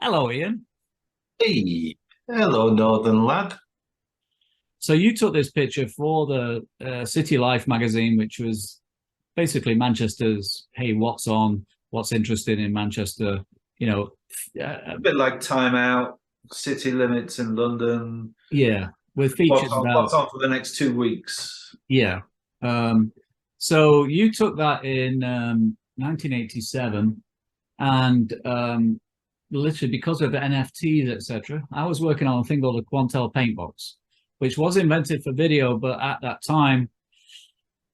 Hello, Ian. Hey, hello, Northern lad. So you took this picture for the City Life magazine, which was basically Manchester's, hey, what's on, what's interesting in Manchester, you know, A bit like Time Out, City Limits in London. yeah, with What's features on? about, What's on for the next 2 weeks? yeah. Um, so you took that in 1987, and literally because of NFTs, etc., I was working on a thing called a Quantel Paintbox, which was invented for video, but at that time,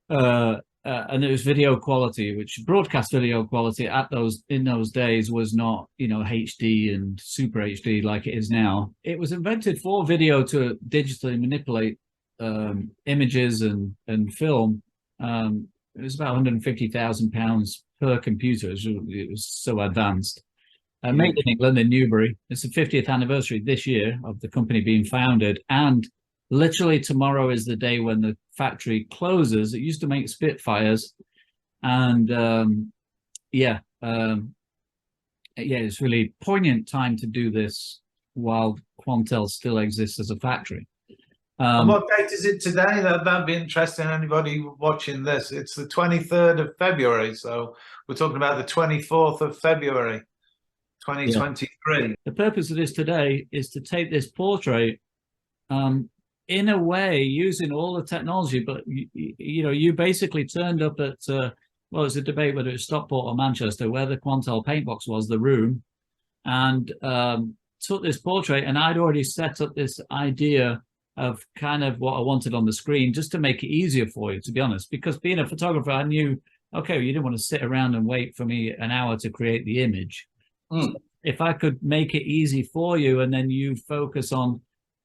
and it was video quality, which broadcast video quality at those in those days was not, HD and super HD like it is now. It was invented for video to digitally manipulate images and film. It was about £150,000 per computer. It was so advanced. Made in Huge. England in Newbury. It's the 50th anniversary this year of the company being founded, and literally tomorrow is the day when the factory closes. It used to make Spitfires, and yeah, yeah, it's really poignant time to do this while Quantel still exists as a factory. And Um, what date is it today? That'd be interesting. Anybody watching this? It's the 23rd of February. So we're talking about the 24th of February, yeah, 2023. the purpose of this today is to take this portrait um, in a way using all the technology, but you basically turned up at well, it's a debate whether it's Stockport or Manchester, where the Quantel Paintbox was, the room, and took this portrait, and I'd already set up this idea of kind of what I wanted on the screen, just to make it easier for you, to be honest, because being a photographer, I knew, okay, you didn't want to sit around and wait for me an hour to create the image. So Mm. if I could make it easy for you, and then you focus on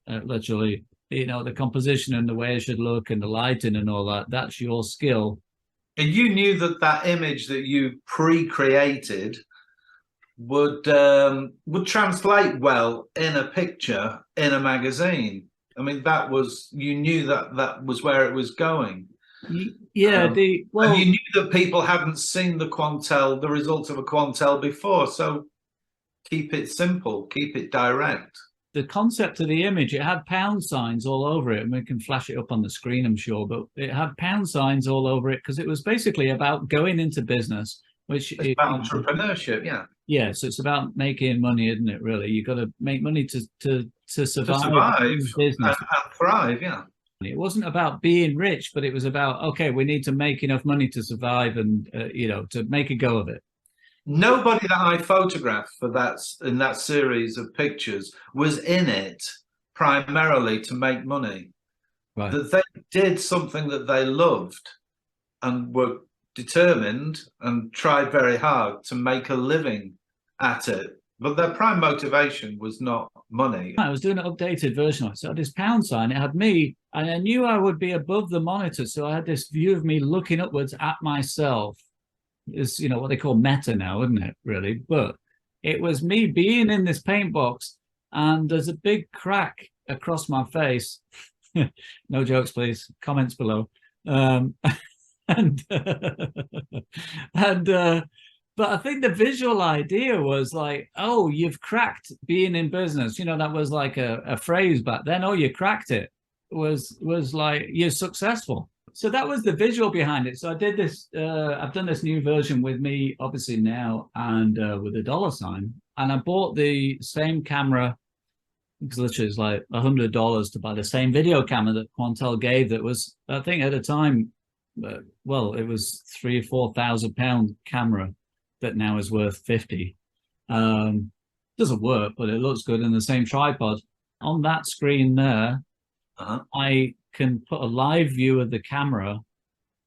literally, the composition and the way it should look and the lighting and all that, that's your skill. And you knew that that image that you pre-created would translate well in a picture in a magazine. I mean, that was you knew that that was where it was going, Yeah, and you knew that people hadn't seen the results of a Quantel before. So keep it simple, keep it direct. the concept of the image, it had pound signs all over it, and we can flash it up on the screen, I'm sure, but it had pound signs all over it because it was basically about going into business, which It's about entrepreneurship, yeah, yeah, so it's about making money, isn't it? Really, you got to make money to to survive survive in business. and thrive, yeah. It wasn't about being rich, but it was about, okay, we need to make enough money to survive, and to make a go of it. Nobody that I photographed for that in that series of pictures was in it primarily to make money. Right. That they did something that they loved and were determined and tried very hard to make a living at it. But their prime motivation was not money. I was doing an updated version of it. So I had this pound sign. It had me, and I knew I would be above the monitor. So I had this view of me looking upwards at myself. It's, what they call meta now, isn't it? Really. But it was me being in this paint box, and there's a big crack across my face. No jokes, please. Comments below. And and but I think the visual idea was like, oh, you've cracked being in business. That was like a phrase back then. Oh, you cracked it. Was like you're successful. So that was the visual behind it. So I did this. I've done this new version with me, obviously now, and with a dollar sign. And I bought the same camera because literally it's like $100 to buy the same video camera that Quantel gave. That was, I think, at the time, well, it was £3,000 or £4,000 camera that now is worth 50. Doesn't work, but it looks good in the same tripod. On that screen there, Uh-huh. I can put a live view of the camera,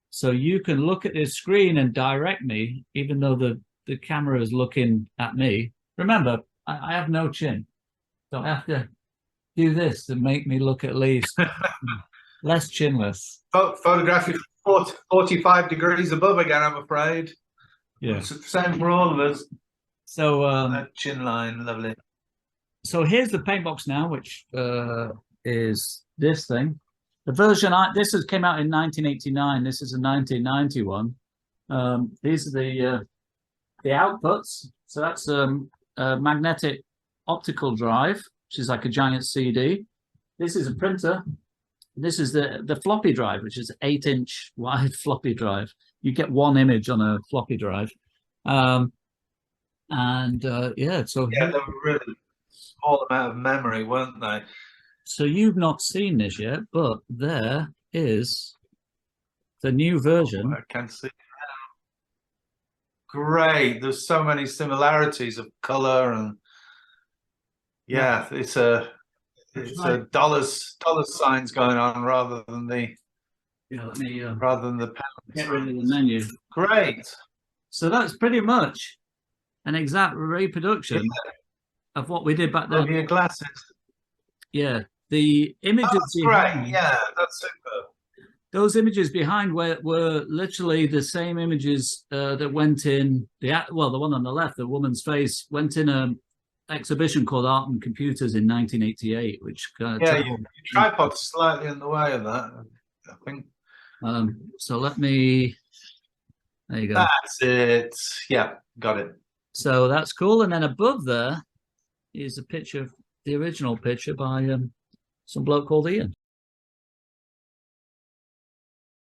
so you can look at this screen and direct me, even though the camera is looking at me. Remember, I have no chin, so I have to do this to make me look at least less chinless. Photograph you 45 degrees above again, I'm afraid. Yeah. It's the same for all of us. So That chin line, lovely. so here's the paint box now, which is this thing. The version this came out in 1989. This is a 1991. These are the outputs. So that's a magnetic optical drive, which is like a giant CD. This is a printer. This is the floppy drive, which is 8-inch wide floppy drive. You get one image on a floppy drive. Yeah, so Yeah, they were really small amount of memory, weren't they? so you've not seen this yet, but there is the new version. I can see. Great. There's so many similarities of color and yeah, it's a dollars signs going on rather than the let me pound get rid of the menu. Great. So that's pretty much an exact reproduction of what we did back then. Love your glasses. Yeah, the images. That's great. Yeah, that's super. Those images behind were literally the same images that went in the one on the left, the woman's face, went in an exhibition called Art and Computers in 1988, which your tripod's slightly in the way of that, I think. So let me. There you go. That's it. Yeah, got it. So that's cool. And then above there is a picture, the original picture by some bloke called Ian.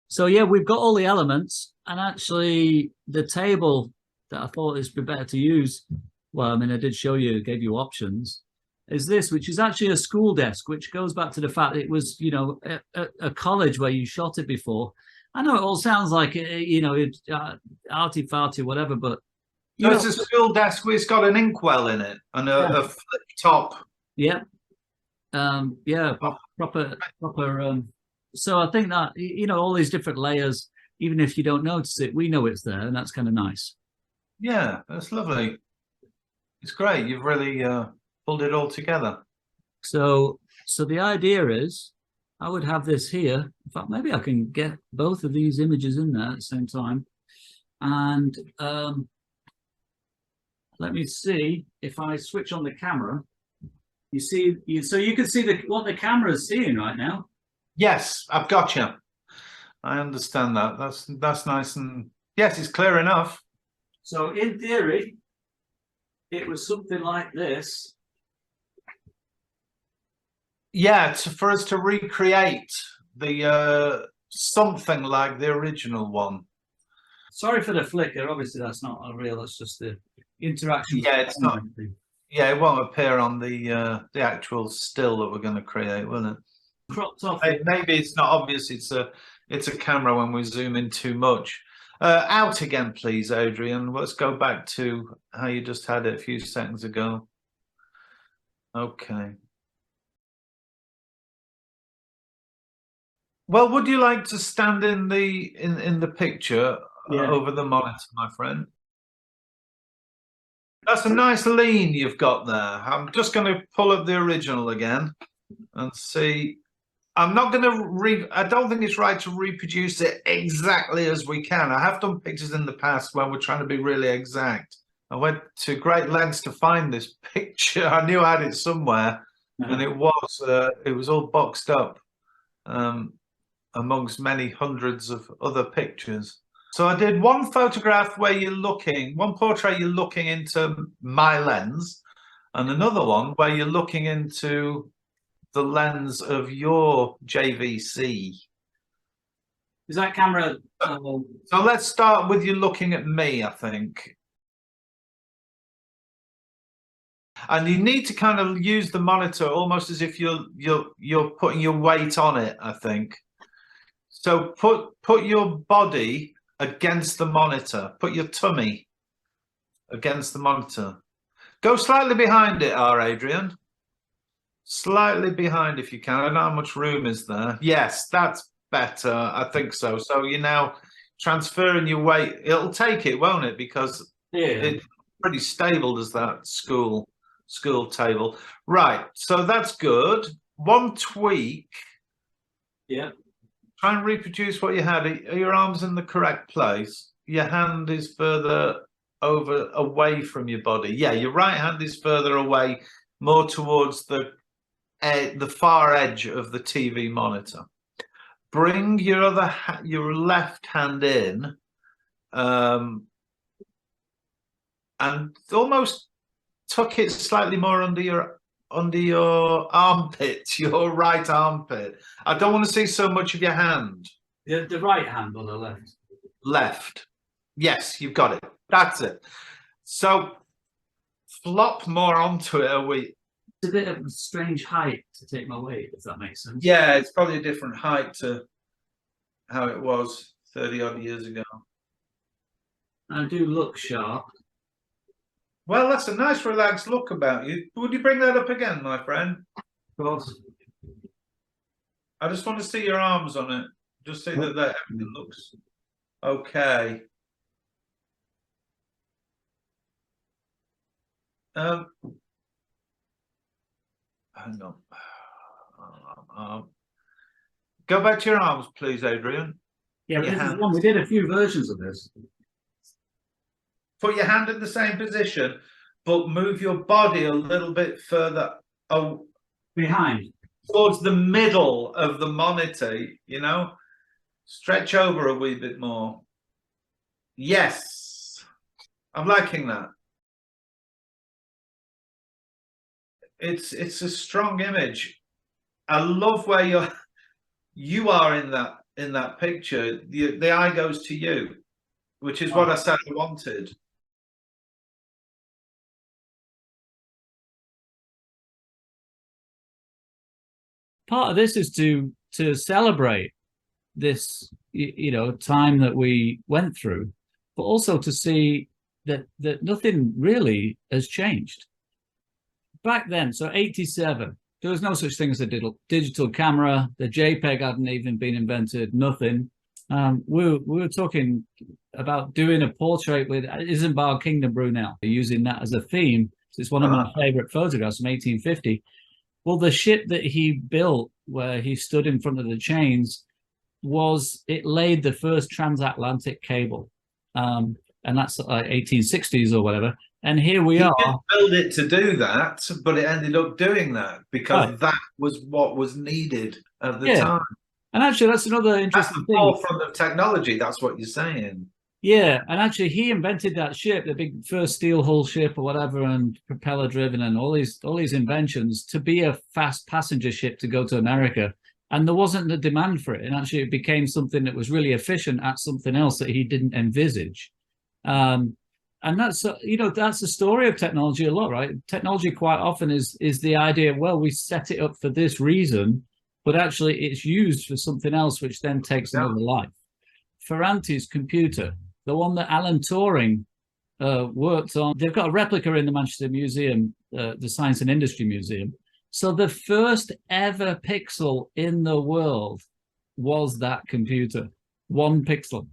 So yeah, we've got all the elements, and actually the table that I thought is better to use, well, I mean, I did show you, gave you options, is this, which is actually a school desk, which goes back to the fact that it was, you know, a college where you shot it before. I know it all sounds like, you know, arty-farty, whatever, but... So it's a school desk where it's got an inkwell in it and a flip top. Yeah. Yeah, proper... So I think that, you know, all these different layers, even if you don't notice it, we know it's there, and that's kind of nice. Yeah, that's lovely. It's great. You've really pulled it all together. So the idea is I would have this here. In fact, maybe I can get both of these images in there at the same time. And let me see if I switch on the camera. You see, so you can see what the camera is seeing right now. Yes, I've got you. I understand that. That's nice, and yes, it's clear enough. So in theory, it was something like this. Yeah, for us to recreate the something like the original one. Sorry for the flicker. Obviously, that's not a real. That's just the interaction. Yeah, it's not. Yeah, it won't appear on the actual still that we're going to create, will it? Cropped off. Maybe it's not obvious. It's a camera when we zoom in too much. Out again, please, Adrian. Let's go back to how you just had it a few seconds ago. Okay. Well, would you like to stand in the picture over the monitor, my friend? That's a nice lean you've got there. I'm just going to pull up the original again and see. I'm not going to I don't think it's right to reproduce it exactly as we can. I have done pictures in the past where we're trying to be really exact. I went to great lengths to find this picture. I knew I had it somewhere, and it was all boxed up amongst many hundreds of other pictures. So I did one photograph where one portrait you're looking into my lens, and another one where you're looking into the lens of your JVC. Is that camera? So let's start with you looking at me, I think. And you need to kind of use the monitor almost as if you're putting your weight on it, I think. So put your body against the monitor. Put your tummy against the monitor. Go slightly behind it, Adrian. Slightly behind if you can. I don't know how much room is there. Yes, that's better. I think so. So you're now transferring your weight. It'll take it, won't it? Because it's pretty stable as that school table. Right. So that's good. One tweak. Yeah. Try and reproduce what you had. Are your arms in the correct place? Your hand is further away from your body. Yeah, your right hand is further away, more towards the far edge of the TV monitor. Bring your left hand in, and almost tuck it slightly more under your armpit, your right armpit. I don't want to see so much of your hand. The right hand or the left? Left. Yes, you've got it. That's it. So flop more onto it a wee. It's a bit of a strange height to take my weight, if that makes sense. Yeah, it's probably a different height to how it was 30 odd years ago. I do look sharp. Well, that's a nice relaxed look about you. Would you bring that up again, my friend? Of course. I just want to see your arms on it. Just see that everything looks okay. Hang on. Go back to your arms, please, Adrian. Yeah, this is one. We did a few versions of this. Put your hand in the same position, but move your body a little bit further behind, towards the middle of the monitor, you know? Stretch over a wee bit more. Yes. I'm liking that. It's a strong image. I love where you are in that picture. The eye goes to you, which is what I said I wanted. Part of this is to celebrate this, you know, time that we went through, but also to see that nothing really has changed. Back then, so 87, there was no such thing as a digital camera. The JPEG hadn't even been invented, nothing. We were talking about doing a portrait with Isambard Kingdom Brunel, using that as a theme. So it's one of my favorite photographs from 1850. Well, the ship that he built, where he stood in front of the chains, it laid the first transatlantic cable. And that's like 1860s or whatever. And here we are. He didn't build it to do that, but it ended up doing that because that was what was needed at the time. And actually, that's another interesting thing. Forefront of technology, that's what you're saying. Yeah, and actually, he invented that ship, the big first steel hull ship or whatever, and propeller driven, and all these inventions to be a fast passenger ship to go to America. And there wasn't the demand for it, and actually, it became something that was really efficient at something else that he didn't envisage. And that's that's the story of technology a lot, right? Technology quite often is the idea, well, we set it up for this reason, but actually it's used for something else, which then takes another life. Ferranti's computer, the one that Alan Turing worked on, they've got a replica in the Manchester Museum, the Science and Industry Museum. So the first ever pixel in the world was that computer, 1 pixel.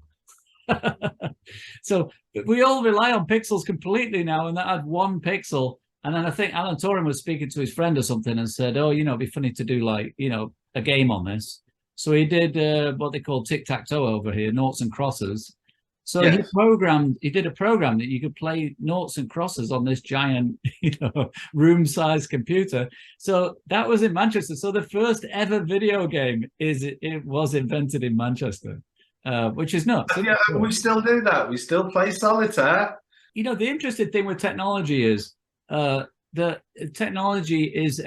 So we all rely on pixels completely now, and that had 1 pixel. And then I think Alan Turing was speaking to his friend or something and said, oh, it'd be funny to do like, a game on this. So he did what they call tic-tac-toe over here, noughts and crosses. So he did a program that you could play noughts and crosses on this giant, room-sized computer. So that was in Manchester. So the first ever video game it was invented in Manchester, which is nuts. Yeah, we still do that. We still play solitaire. The interesting thing with technology is that technology is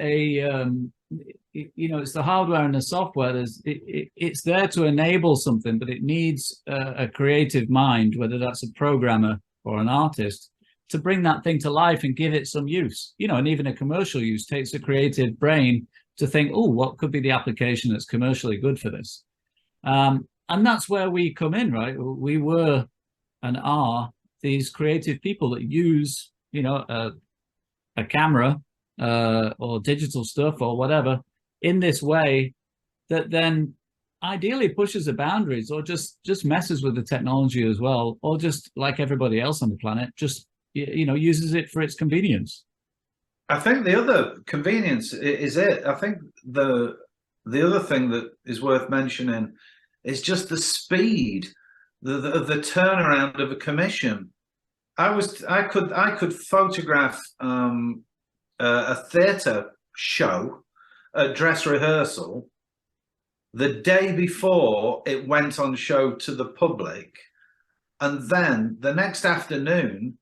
it's the hardware and the software. It's there to enable something, but it needs a creative mind, whether that's a programmer or an artist, to bring that thing to life and give it some use. And even a commercial use takes a creative brain to think, oh, what could be the application that's commercially good for this? And that's where we come in, right? We were and are these creative people that use, a camera or digital stuff or whatever in this way that then ideally pushes the boundaries, or just messes with the technology as well, or just like everybody else on the planet, just uses it for its convenience. I think the other convenience is it. I think the other thing that is worth mentioning is just the speed, the turnaround of a commission. I could photograph a theatre show, a dress rehearsal, the day before it went on show to the public, and then the next afternoon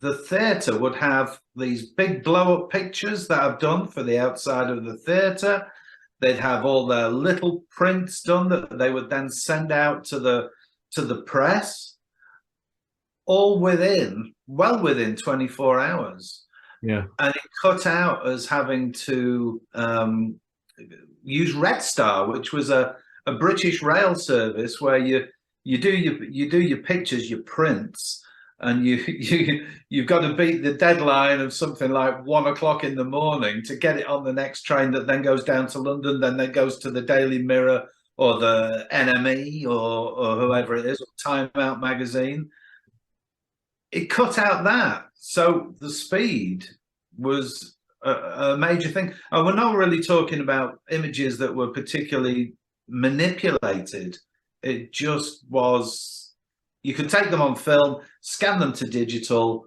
the theatre would have these big blow-up pictures that I've done for the outside of the theatre. They'd have all their little prints done that they would then send out to the press, all well within 24 hours. Yeah. And it cut out us having to use Red Star, which was a British rail service where you do your pictures, your prints, and you've got to beat the deadline of something like 1 o'clock in the morning to get it on the next train that then goes down to London, then that goes to the Daily Mirror or the NME or whoever it is, or Time Out magazine. It cut out that. So the speed was a major thing. And we're not really talking about images that were particularly manipulated. It just was, you could take them on film, scan them to digital,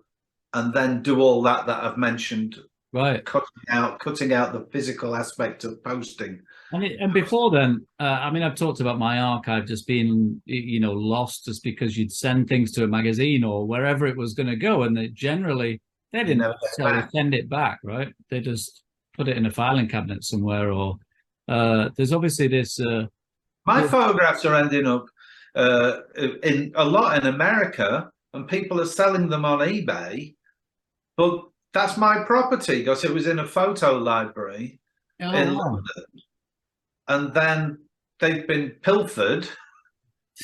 and then do all that I've mentioned. Right. Cutting out the physical aspect of posting. And before then, I mean, I've talked about my archive just being, lost just because you'd send things to a magazine or wherever it was going to go, and they didn't necessarily send it back, right? They just put it in a filing cabinet somewhere, or there's obviously this. My photographs are ending up in a lot in America, and people are selling them on eBay, but that's my property because it was in a photo library in London. And then they've been pilfered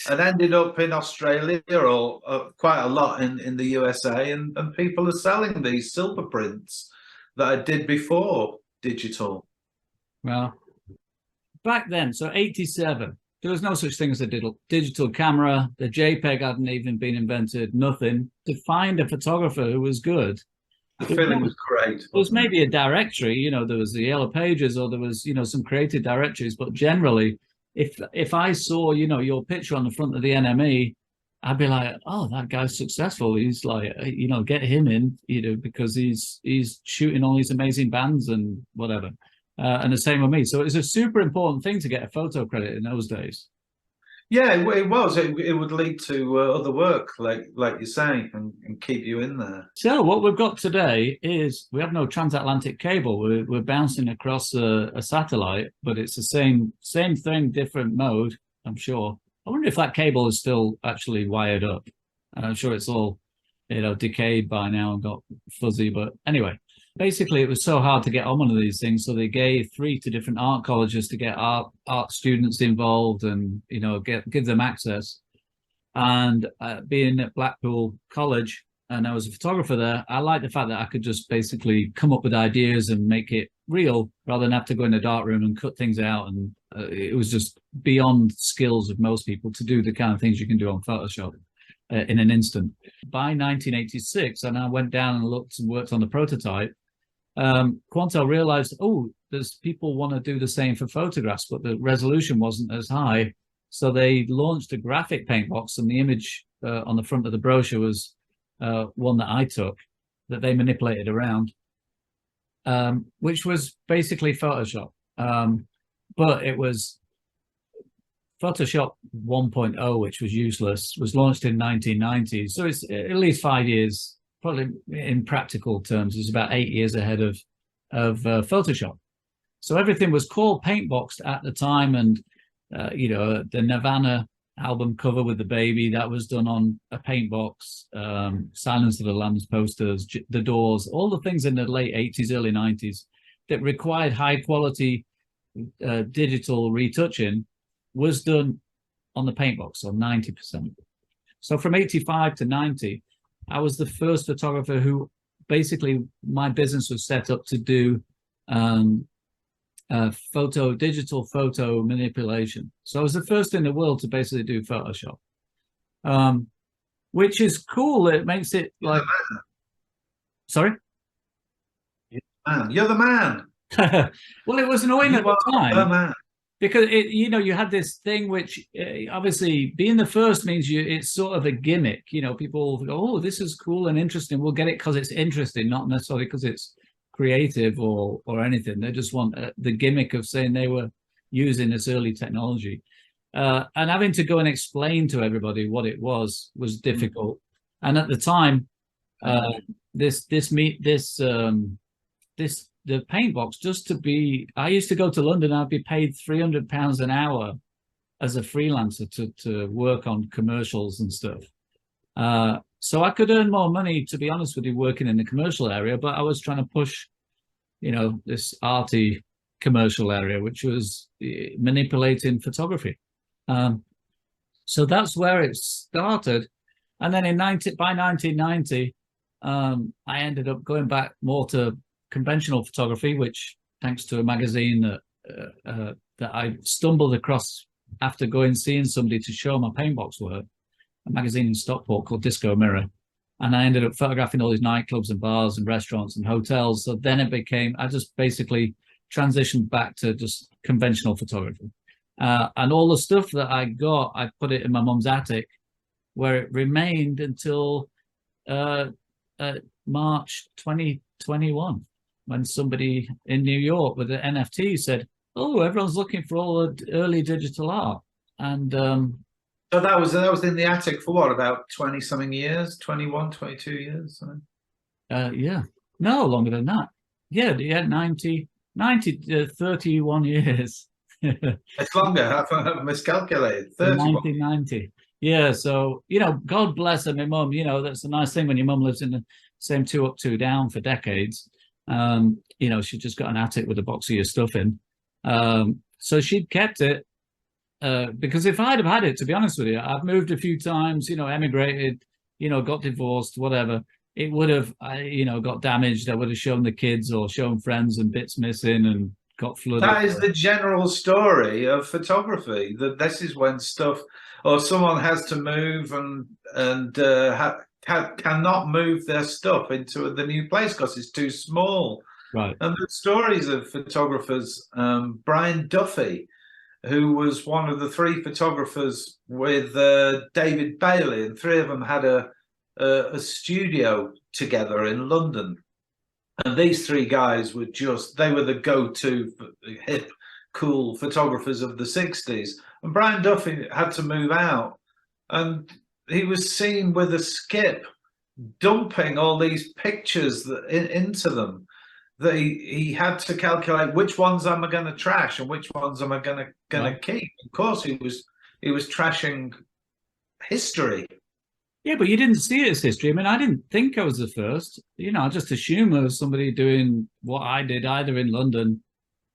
and ended up in Australia or quite a lot in the USA. And people are selling these silver prints that I did before digital. Well, back then, so 87, there was no such thing as a digital camera. The JPEG hadn't even been invented, nothing. To find a photographer who was good, the feeling was great. There was maybe a directory, there was the Yellow Pages, or there was, some creative directories. But generally, if I saw, your picture on the front of the NME, I'd be like, oh, that guy's successful. He's like, get him in, because he's shooting all these amazing bands and whatever. And the same with me. So it's a super important thing to get a photo credit in those days. Yeah, it was. It would lead to other work, like you're saying, and keep you in there. So what we've got today is we have no transatlantic cable. We're bouncing across a satellite, but it's the same thing, different mode, I'm sure. I wonder if that cable is still actually wired up. I'm sure it's all, decayed by now and got fuzzy. But anyway, basically, it was so hard to get on one of these things, so they gave 3 to different art colleges to get art students involved and give them access. And being at Blackpool College, and I was a photographer there, I liked the fact that I could just basically come up with ideas and make it real rather than have to go in a dark room and cut things out. And it was just beyond skills of most people to do the kind of things you can do on Photoshop in an instant. By 1986, and I went down and looked and worked on the prototype. Quantel realized, there's people want to do the same for photographs, but the resolution wasn't as high. So they launched a graphic paint box, and the image on the front of the brochure was one that I took that they manipulated around, which was basically Photoshop. But it was Photoshop 1.0, which was useless, was launched in 1990. So it's at least 5 years. Probably in practical terms, is about 8 years ahead of Photoshop. So everything was called Paintbox at the time, and the Nirvana album cover with the baby, that was done on a Paintbox. Silence of the Lambs posters, the Doors, all the things in the late 80s, early 90s that required high quality digital retouching was done on the Paintbox, so 90%. So from 85 to 90. I was the first photographer who basically my business was set up to do digital photo manipulation. So I was the first in the world to basically do Photoshop, which is cool. It makes it like, sorry? You're the man. Well, it was annoying at the time. Because you had this thing which obviously being the first means it's sort of a gimmick. People go, oh, this is cool and interesting. We'll get it because it's interesting, not necessarily because it's creative or anything. They just want the gimmick of saying they were using this early technology. And having to go and explain to everybody what it was difficult. And at the time, The Paintbox, just to be, I used to go to London, I'd be paid £300 an hour as a freelancer to work on commercials and stuff. So I could earn more money, to be honest with you, working in the commercial area, but I was trying to push, this arty commercial area, which was manipulating photography. So that's where it started. And then by 1990, I ended up going back more to conventional photography, which, thanks to a magazine that I stumbled across after seeing somebody to show my Paintbox work, a magazine in Stockport called Disco Mirror. And I ended up photographing all these nightclubs and bars and restaurants and hotels. So then I just basically transitioned back to just conventional photography. And all the stuff that I got, I put it in my mum's attic, where it remained until March 2021, when somebody in New York with the NFT said, "Oh, everyone's looking for all the early digital art." And so that was in the attic for what, about 20 something years, 21, 22 years? Yeah, no, longer than that. Yeah, 90, 31 years. It's longer. I've miscalculated. 1990. Yeah, so God bless her, my mum. That's a nice thing when your mum lives in the same 2 up, 2 down for decades. She just got an attic with a box of your stuff in. So she'd kept it, because if I'd have had it, to be honest with you, I've moved a few times, emigrated, got divorced, whatever. It would have, got damaged. I would have shown the kids or shown friends and bits missing and got flooded. That is the general story of photography. That this is when stuff, or someone has to move and cannot move their stuff into the new place because it's too small. Right. And the stories of photographers, Brian Duffy, who was one of the 3 photographers with David Bailey, and 3 of them had a studio together in London. And these 3 guys were they were the go-to hip, cool photographers of the 60s. And Brian Duffy had to move out, and he was seen with a skip dumping all these pictures into them. That he had to calculate which ones am I going to trash and which ones am I going to keep. Of course, he was trashing history. Yeah, but you didn't see it as history. I mean, I didn't think I was the first. I just assumed there was somebody doing what I did, either in London.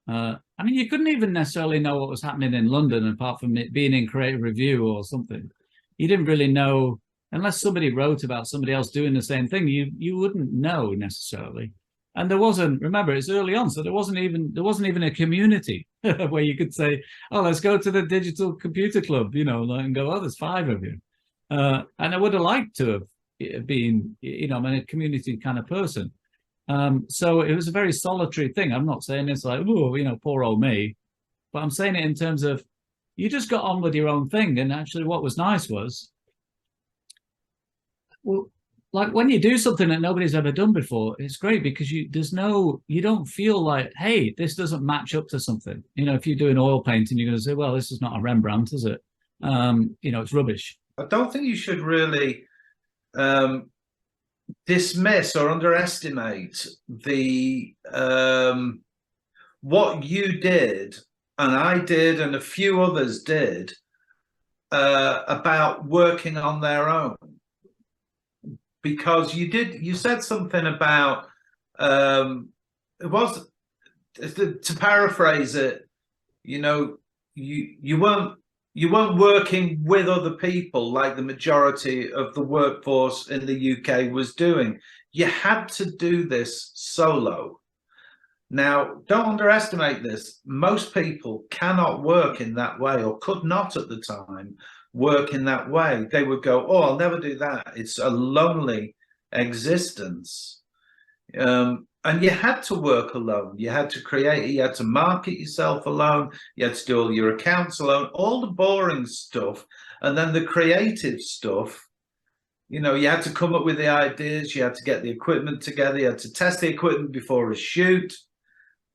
I mean, you couldn't even necessarily know what was happening in London, apart from it being in Creative Review or something. You didn't really know, unless somebody wrote about somebody else doing the same thing. You wouldn't know necessarily. And there wasn't. Remember, it's early on, so there wasn't even a community where you could say, "Oh, let's go to the Digital Computer Club," and go, "Oh, there's 5 of you." And I would have liked to have been, I'm a community kind of person. So it was a very solitary thing. I'm not saying it's like, oh, poor old me, but I'm saying it in terms of you just got on with your own thing. And actually what was nice was, well, like when you do something that nobody's ever done before, it's great because you don't feel like, hey, this doesn't match up to something. If you do an oil painting, you're going to say, well, this is not a Rembrandt, is it? It's rubbish. I don't think you should really dismiss or underestimate the what you did and I did and a few others did about working on their own. Because you said something about it was, to paraphrase it, you weren't working with other people like the majority of the workforce in the UK was doing. You had to do this solo. Now, don't underestimate this. Most people cannot work in that way, or could not at the time work in that way. They would go, oh, I'll never do that. It's a lonely existence. And you had to work alone. You had to create, you had to market yourself alone. You had to do all your accounts alone, all the boring stuff. And then the creative stuff, you had to come up with the ideas. You had to get the equipment together. You had to test the equipment before a shoot.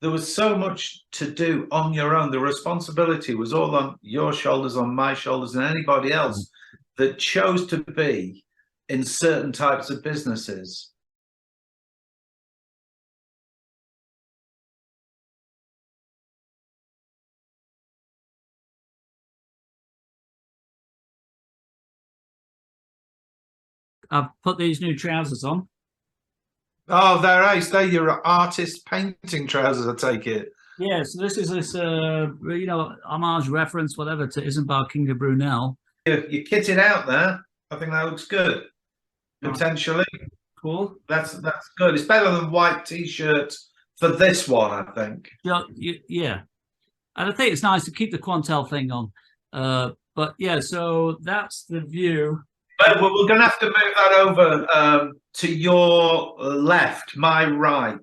There was so much to do on your own. The responsibility was all on your shoulders, on my shoulders, and anybody else that chose to be in certain types of businesses. I've put these new trousers on. Oh, they're ace. They're your artist painting trousers, I take it. Yeah, so this is this you know, homage reference, whatever, to Isambard King of Brunel. You're kitted out there. I think that looks good. Potentially. Cool. That's good. It's better than white t-shirt for this one, I think. Yeah. And I think it's nice to keep the Quantel thing on. But yeah, so that's the view. But we're going to have to move that over to your left, my right,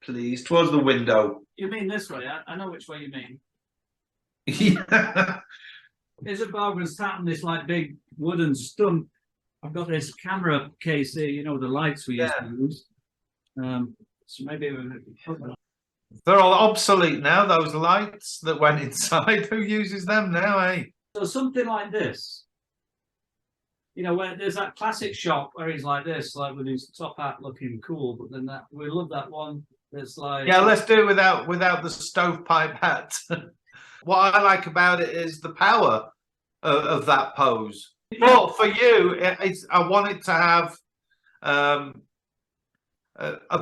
please, towards the window. You mean this way? I know which way you mean. Yeah. Isambard was sat on this like big wooden stump. I've got this camera case here, you know, the lights we used to use. So maybe they're all obsolete now, those lights that went inside. Who uses them now, eh? So something like this. You know, where there's that classic shot where he's like this, like with his top hat looking cool, but then that we love that one that's like, yeah, let's do it without the stovepipe hat. What I like about it is the power of that pose. But for you, I want it to have a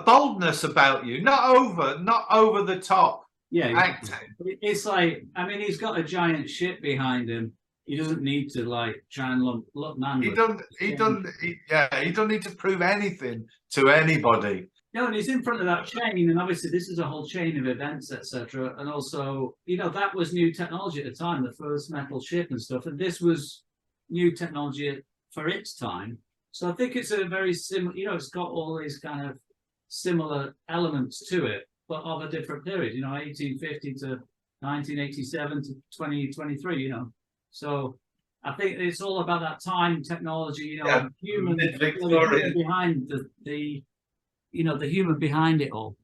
boldness about you, not over the top. Yeah, acting. It's like, I mean, he's got a giant ship behind him. He doesn't need to like try and look manly. He doesn't need to prove anything to anybody. No, and he's in front of that chain, and obviously this is a whole chain of events, etc. And also, you know, that was new technology at the time, the first metal ship and stuff, and this was new technology for its time. So I think it's a very similar, you know, it's got all these kind of similar elements to it, but of a different period, you know, 1850 to 1987 to 2023, you know. So I think it's all about that time, technology, you know, human behind the you know, the human behind it all.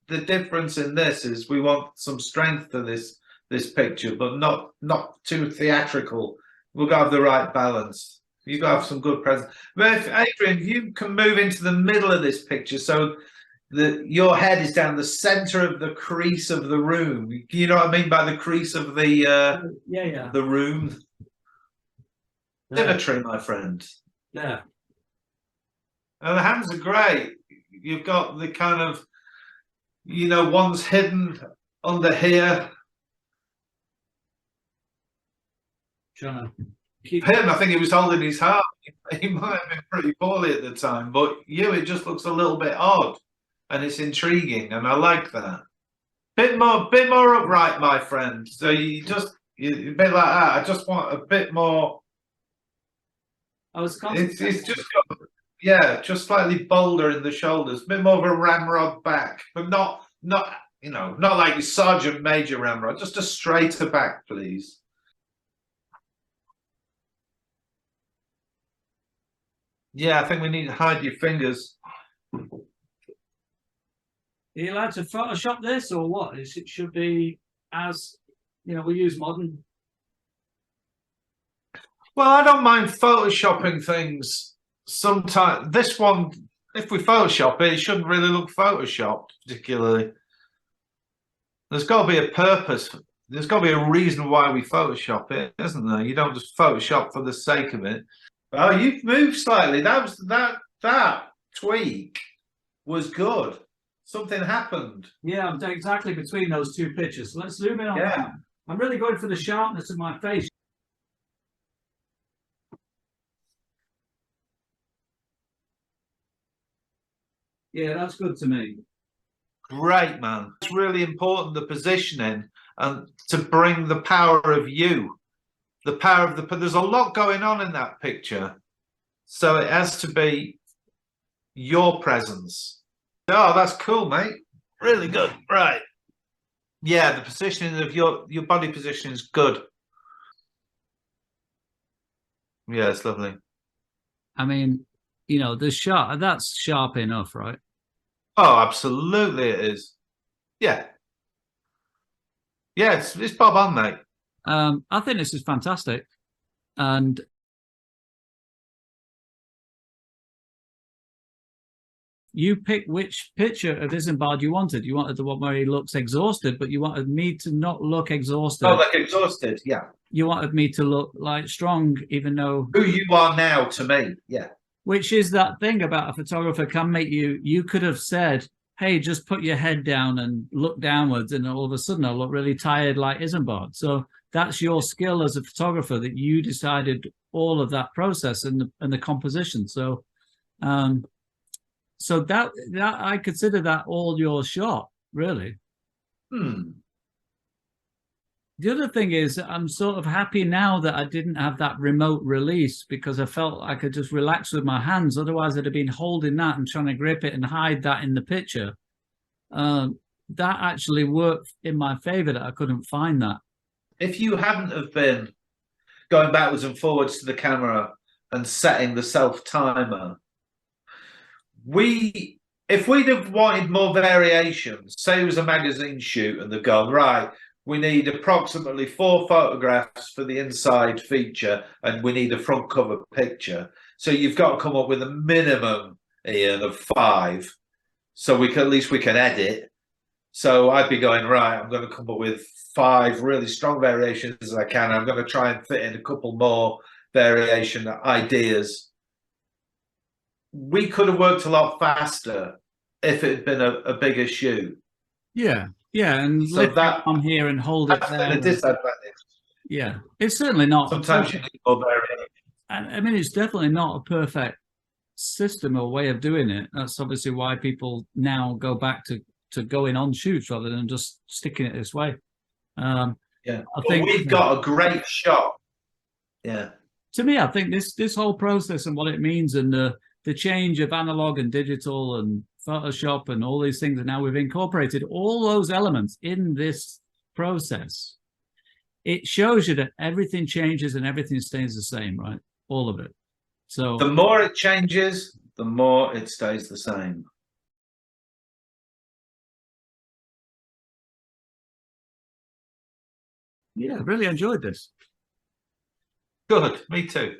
The difference in this is we want some strength to this picture, but not too theatrical. We've got to have the right balance. You've got to have some good presence. But if, Adrian, you can move into the middle of this picture so that your head is down the center of the crease of the room. You know what I mean by the crease of the the room? Symmetry, my friend. Yeah. And the hands are great. You've got the kind of, you know, one's hidden under here. Trying to him, I think he was holding his heart. He might have been pretty poorly at the time, but you, it just looks a little bit odd, and it's intriguing, and I like that. Bit more upright, my friend. So you a bit like that. I just want a bit more. It's just got, yeah, just slightly bolder in the shoulders, a bit more of a ramrod back, but not you know, not like Sergeant Major ramrod. Just a straighter back, please. Yeah, I think we need to hide your fingers. Are you allowed to Photoshop this or what? It should be, as you know, we use modern. Well, I don't mind photoshopping things sometimes. This one, if we Photoshop it, it shouldn't really look photoshopped particularly. There's got to be a purpose. There's got to be a reason why we Photoshop it, isn't there? You don't just Photoshop for the sake of it. Oh, you've moved slightly. That tweak was good. Something happened. Yeah, I'm exactly between those two pictures. So let's zoom in on that. I'm really going for the sharpness of my face. Yeah, that's good to me. Great, man. It's really important, the positioning, and to bring the power of you. The power of there's a lot going on in that picture, so it has to be your presence. Oh, that's cool, mate. Really good. Right. Yeah, the positioning of your body position is good. Yeah, it's lovely. I mean, you know, the sharp, that's sharp enough, right? Oh, absolutely it is. Yeah. Yeah, it's bob on, mate. I think this is fantastic, and you picked which picture of Isambard you wanted. You wanted the one where he looks exhausted, but you wanted me to not look exhausted. Oh, like exhausted, yeah. You wanted me to look like strong, even though who you are now to me, yeah. Which is that thing about a photographer can make you could have said, hey, just put your head down and look downwards, and all of a sudden I look really tired like Isambard. So that's your skill as a photographer, that you decided all of that process and the composition. So so that I consider that all your shot, really. The other thing is, I'm sort of happy now that I didn't have that remote release, because I felt I could just relax with my hands. Otherwise, I'd have been holding that and trying to grip it and hide that in the picture. That actually worked in my favor, that I couldn't find that. If you hadn't have been going backwards and forwards to the camera and setting the self-timer, if we'd have wanted more variations, say it was a magazine shoot and they've gone, right, we need approximately 4 photographs for the inside feature and we need a front cover picture. So you've got to come up with a minimum, Ian, of 5. So at least we can edit. So I'd be going, right, I'm going to come up with 5 really strong variations as I can. I'm going to try and fit in a couple more variation ideas. We could have worked a lot faster if it had been a bigger shoot. Yeah. Yeah, and so that on here and hold it there. That's a disadvantage. Yeah, it's certainly not. Sometimes you need more variation. I mean, it's definitely not a perfect system or way of doing it. That's obviously why people now go back to going on shoots rather than just sticking it this way. Yeah, I think we've got a great shot. Yeah. To me, I think this whole process and what it means, and the change of analog and digital and Photoshop and all these things, and now we've incorporated all those elements in this process. It shows you that everything changes and everything stays the same, right? All of it. So the more it changes, the more it stays the same. Yeah, I really enjoyed this. Good, me too.